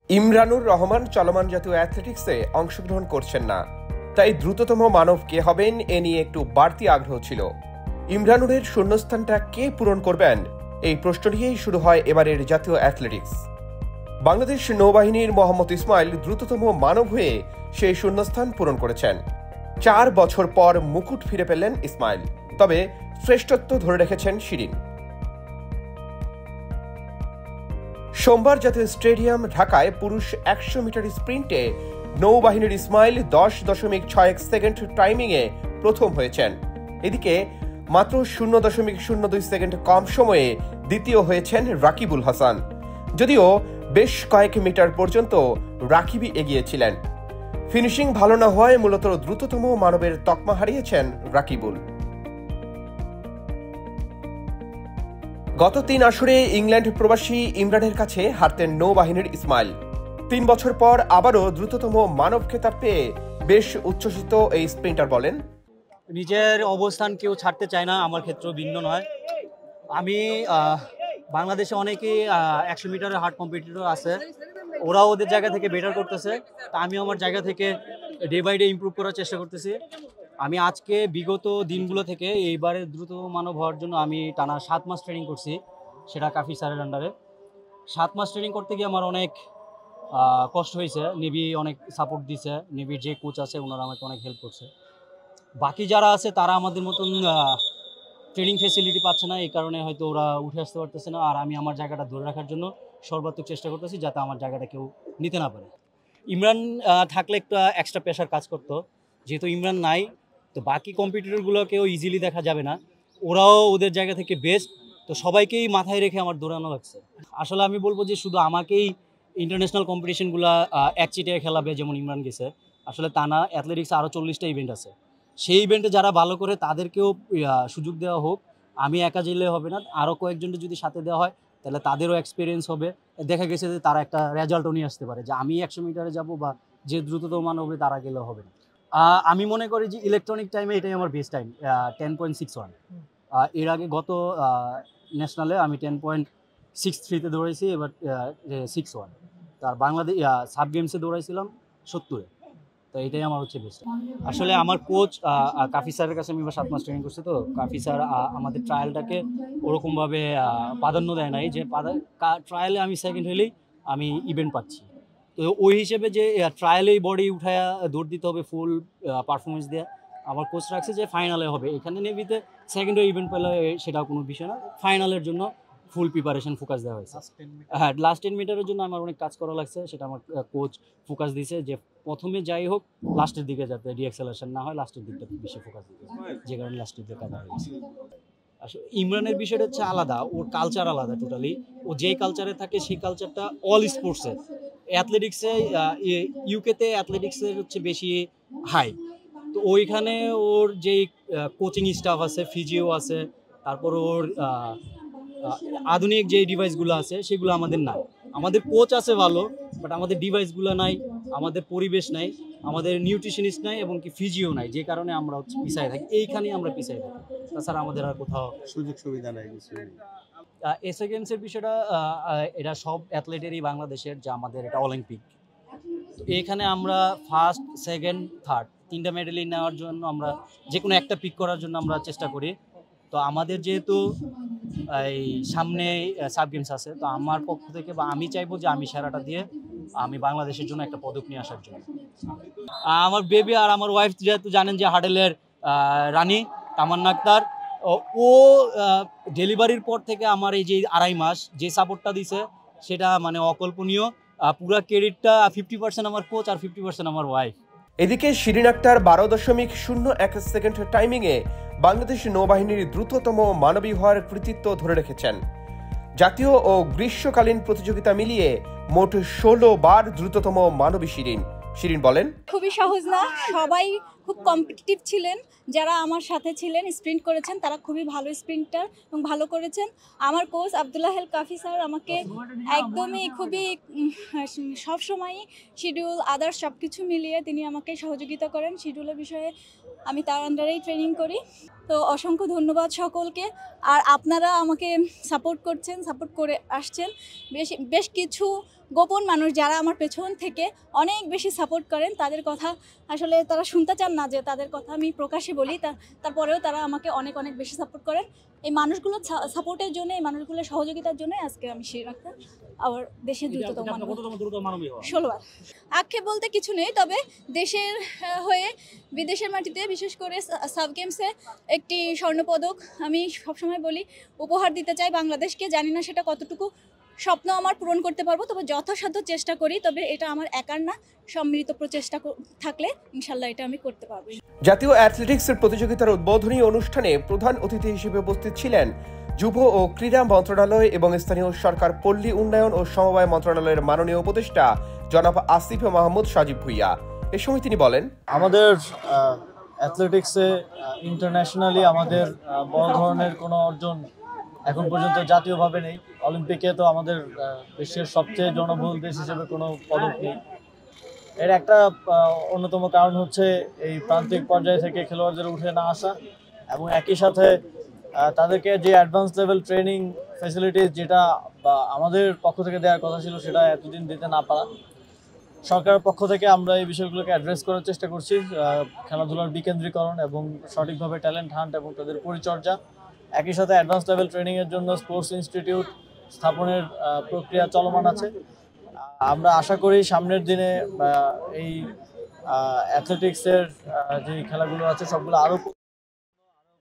ইমরানুর রহমান চলমান জাতীয় অ্যাথলেটিক্সে অংশগ্রহণ করছেন না, তাই দ্রুততম মানব কে হবেন এ নিয়ে একটু বাড়তি আগ্রহ ছিল। ইমরানুরের শূন্যস্থানটা কে পূরণ করবেন, এই প্রশ্ন নিয়েই শুরু হয় এবারের জাতীয় অ্যাথলেটিক্স। বাংলাদেশ নৌবাহিনীর মোহাম্মদ ইসমাইল দ্রুততম মানব হয়ে সেই শূন্যস্থান পূরণ করেছেন। 4 বছর পর মুকুট ফিরে পেলেন ইসমাইল, তবে শ্রেষ্ঠত্ব ধরে রেখেছেন শিরিন। সোমবার জাতীয় স্টেডিয়াম ঢাকায় পুরুষ 100 মিটার স্প্রিন্টে নৌবাহিনীর ইসমাইল 10.61 সেকেন্ড টাইমিংয়ে প্রথম হয়েছেন। এদিকে মাত্র 0.02 সেকেন্ড কম সময়ে দ্বিতীয় হয়েছেন রাকিবুল হাসান। যদিও বেশ কয়েক মিটার পর্যন্ত রাকিবই এগিয়েছিলেন। ফিনিশিং ভালো না হওয়ায় মূলত দ্রুততম মানবের তকমা হারিয়েছেন রাকিবুল। গত 3 আসরে ইংল্যান্ড প্রবাসী ইমরানের কাছে হারতেন নৌবাহিনীর ইসমাইল। 3 বছর পর আবারও দ্রুততম মানব খেতাব পেয়ে বেশ উচ্ছ্বসিত এই স্প্রিন্টার বলেন, নিজের অবস্থান কেউ ছাড়তে চায় না, আমার ক্ষেত্রেও ভিন্ন নয়। আমি বাংলাদেশে অনেকেই 100 মিটারের হার্ড কম্পিটিটর আছে, ওরা ওদের জায়গা থেকে বেটার করতেছে, তা আমি আমার জায়গা থেকে ডে বাই ডে ইমপ্রুভ করার চেষ্টা করতেছি। আমি আজকে বিগত দিনগুলো থেকে এইবারে দ্রুত মানব হওয়ার জন্য আমি টানা 7 মাস ট্রেনিং করছি, সেটা কাফি স্যারের আন্ডারে। 7 মাস ট্রেনিং করতে গিয়ে আমার অনেক কষ্ট হয়েছে। নেভি অনেক সাপোর্ট দিছে, নেভির যে কোচ আছে ওনারা আমাকে অনেক হেল্প করছে। বাকি যারা আছে তারা আমাদের মতন ট্রেনিং ফেসিলিটি পাচ্ছে না, এই কারণে হয়তো ওরা উঠে আসতে পারতেছে না। আর আমি আমার জায়গাটা ধরে রাখার জন্য সর্বাত্মক চেষ্টা করতেছি যাতে আমার জায়গাটা কেউ নিতে না পারে। ইমরান থাকলে একটা এক্সট্রা প্রেশার কাজ করতো, যেহেতু ইমরান নাই তো বাকি কম্পিটিটরগুলোকেও ইজিলি দেখা যাবে না, ওরাও ওদের জায়গা থেকে বেস্ট, তো সবাইকেই মাথায় রেখে আমার দৌড়ানো লাগছে। আসলে আমি বলবো যে শুধু আমাকেই ইন্টারন্যাশনাল কম্পিটিশনগুলো একচিটিয়ে খেলাবে যেমন ইমরান গেছে, আসলে তা না। অ্যাথলেটিক্সে আরও 40টা ইভেন্ট আছে, সেই ইভেন্টে যারা ভালো করে তাদেরকেও সুযোগ দেওয়া হোক। আমি একা যেলে হবে না, আরও কয়েকজনকে যদি সাথে দেওয়া হয় তাহলে তাদেরও এক্সপিরিয়েন্স হবে। দেখা গেছে যে তারা একটা রেজাল্টও নিয়ে আসতে পারে, যে আমি 100 মিটারে যাব বা যে দ্রুততম মান হবে তারা গেলেও হবে না। আমি মনে করি যে ইলেকট্রনিক টাইমে এটাই আমার বেস্ট টাইম, 10.61। এর আগে গত ন্যাশনালে আমি 10.63-তে দৌড়াইছি, এবার 61। তার বাংলাদেশ সাব গেমসে দৌড়াইছিলাম 70-এ, তো এটাই আমার হচ্ছে বেস্ট। আসলে আমার কোচ কাফি স্যারের কাছে আমি 7 মাস ট্রেনিং করছি, তো কাফি স্যার আমাদের ট্রায়ালটাকে ওরকমভাবে প্রাধান্য দেয় নাই যে ট্রায়ালে আমি সেকেন্ড হলেই আমি ইভেন্ট পাচ্ছি। তো ওই হিসেবে যে ট্রায়ালেই বডি উঠায় দৌড় দিতে হবে ফুল পারফরমেন্স দেওয়া, আমার কোচ রাখছে যে ফাইনালে হবে। এখানে নেভিতে সেকেন্ড ইভেন্ট পেলে সেটা কোনো বিষয় না, ফাইনালের জন্য ফুল প্রিপারেশন ফোকাস দেওয়া হয়েছে। হ্যাঁ, লাস্ট 10 মিটারের জন্য আমার অনেক কাজ করা লাগছে, সেটা আমার কোচ ফোকাস দিয়েছে যে প্রথমে যাই হোক লাস্টের দিকে যাতে ডিএক্সেলারেশন না হয়, লাস্টের দিকটা বেশি ফোকাস দিতে, যে কারণে লাস্টের দিকে কাটা হয়েছে। আসলে ইমরানের বিষয়টা হচ্ছে আলাদা, ওর কালচার আলাদা টোটালি। ও যেই কালচারে থাকে সেই কালচারটা অল স্পোর্টসের। অ্যাথলেটিক্সে ইউকেতে অ্যাথলেটিক্সের হচ্ছে বেশি হাই, তো ওইখানে ওর যেই কোচিং স্টাফ আছে, ফিজিও আছে, তারপর ওর আধুনিক যে ডিভাইসগুলো আছে সেগুলো আমাদের নাই। আমাদের কোচ আছে ভালো, বাট আমাদের ডিভাইসগুলো নাই, আমাদের পরিবেশ নাই, আমাদের নিউট্রিশনিস্ট নাই, এবং কি ফিজিও নাই, যে কারণে আমরা হচ্ছে পিছায় থাকি। এইখানেই আমরা পিছায় থাকি, তাছাড়া আমাদের আর কোথাও সুযোগ সুবিধা নাই। এসএ গেমসের বিষয়টা এটা সব অ্যাথলেটেরই বাংলাদেশের, যে আমাদের এটা অলিম্পিক, তো এখানে আমরা ফার্স্ট, সেকেন্ড, থার্ড 3টা মেডেলই নেওয়ার জন্য আমরা যে কোনো একটা পিক করার জন্য আমরা চেষ্টা করি। তো আমাদের যেহেতু এই সামনে সাব গেমস আছে, তো আমার পক্ষ থেকে বা আমি চাইবো যে আমি সেরাটা দিয়ে আমি বাংলাদেশের জন্য একটা পদক নিয়ে আসার জন্য। আমার বেবি আর আমার ওয়াইফ যেহেতু জানেন যে হাডেলের রানী তামান্না আক্তার, ও ডেলিভারির পর থেকে আমার এই যে 2.5 মাস যে সাপোর্টটা দিছে সেটা মানে অকল্পনীয়। পুরো ক্রেডিটটা 50% আমার কোচ আর 50% আমার ওয়াইফ। এদিকে শিরিন আক্তার 12.01 সেকেন্ড টাইমিংয়ে বাংলাদেশ নৌবাহিনীর দ্রুততম মানবী হওয়ার কৃতিত্ব ধরে রেখেছেন। জাতীয় ও গ্রীষ্মকালীন প্রতিযোগিতা মিলিয়ে মোট 16 বার দ্রুততম মানবী শিরিন। শিরিন বলেন, খুবই সহজ না, সবাই খুব কম্পিটিটিভ ছিলেন। যারা আমার সাথে ছিলেন স্প্রিন্ট করেছেন তারা খুবই ভালো স্প্রিন্টার এবং ভালো করেছেন। আমার কোচ আব্দুল্লাহ হেল কাফি স্যার আমাকে একদমই খুবই সবসময়ই শিডিউল আদার্স সব কিছু মিলিয়ে তিনি আমাকে সহযোগিতা করেন। শিডিউলের বিষয়ে আমি তার আন্ডারেই ট্রেনিং করি। তো অসংখ্য ধন্যবাদ সকলকে। আর আপনারা আমাকে সাপোর্ট করছেন, সাপোর্ট করে আসছেন। বেশ কিছু গোপন মানুষ যারা আমার পেছন থেকে অনেক বেশি সাপোর্ট করেন, তাদের কথা আসলে তারা শুনতে চান না যে তাদের কথা আমি প্রকাশ্যে বলি, তারপরেও তারা আমাকে অনেক অনেক বেশি সাপোর্ট করেন। এই মানুষগুলোর সাপোর্টের জন্য, এই মানুষগুলোর সহযোগিতার জন্য আজকে আমি সেই রাখতে আবার দেশের দ্রুততম 16বার। আক্ষেপ বলতে কিছু নেই, তবে দেশের হয়ে বিদেশের মাটিতে বিশেষ করে সাব গেমসে একটি স্বর্ণপদক আমি সবসময় বলি উপহার দিতে চাই বাংলাদেশকে। জানি না সেটা কতটুকু স্বপ্ন আমার পূরণ করতে পারবো, তবে যথাসাধ্য চেষ্টা করি। তবে এটা আমার একার না, সম্মিলিত প্রচেষ্টা থাকলে ইনশাল্লাহ এটা আমি করতে পারবো। জাতীয় অ্যাথলেটিক্সের প্রতিযোগিতার উদ্বোধনী অনুষ্ঠানে প্রধান অতিথি হিসেবে উপস্থিত ছিলেন যুব ও ক্রীড়া মন্ত্রণালয় এবং স্থানীয় সরকার পল্লী উন্নয়ন ও সমবায় মন্ত্রণালয়ের মাননীয় উপদেষ্টা জনাব আসিফ মাহমুদ সাজিব ভুইয়া। এ সময় তিনি বলেন, আমাদের অ্যাথলেটিক্সে ইন্টারন্যাশনালি আমাদের বড় ধরনের কোনো অর্জন এখন পর্যন্ত জাতীয়ভাবে নেই। অলিম্পিকে তো আমাদের বিশ্বের সবচেয়ে জনবহুল দেশ হিসেবে কোনো পদক নেই। এর একটা অন্যতম কারণ হচ্ছে এই প্রান্তিক পর্যায় থেকে খেলোয়াড়দের উঠে না আসা, এবং একই সাথে তাদেরকে যে অ্যাডভান্স লেভেল ট্রেনিং ফ্যাসিলিটিস যেটা আমাদের পক্ষ থেকে দেওয়ার কথা ছিল সেটা এতদিন দিতে না পারা। সরকারের পক্ষ থেকে আমরা এই বিষয়গুলোকে অ্যাড্রেস করার চেষ্টা করছি, খেলাধুলার বিকেন্দ্রীকরণ এবং সঠিকভাবে ট্যালেন্ট হান্ট এবং তাদের পরিচর্যা। একই সাথে অ্যাডভান্স লেভেল ট্রেনিংয়ের জন্য স্পোর্টস ইনস্টিটিউট স্থাপনের প্রক্রিয়া চলমান আছে। আমরা আশা করি সামনের দিনে এই অ্যাথলেটিক্সের যে খেলাগুলো আছে সবগুলো আরও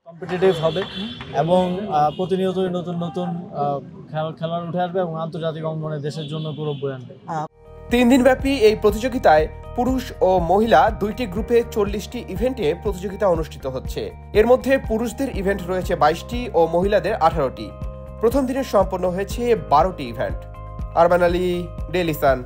কম্পিটিটিভ হবে এবং প্রতিনিয়তই নতুন নতুন খেলোয়াড় উঠে আসবে এবং আন্তর্জাতিক অঙ্গনে দেশের জন্য গৌরব বয়ে আনবে। 3 দিনব্যাপী এই প্রতিযোগিতায় পুরুষ ও মহিলা 2টি গ্রুপে 40টি ইভেন্টে প্রতিযোগিতা অনুষ্ঠিত হচ্ছে। এর মধ্যে পুরুষদের ইভেন্ট রয়েছে 22টি ও মহিলাদের 18টি। প্রথম দিনে সম্পন্ন হয়েছে 12টি event. Arman Ali, Daily Sun.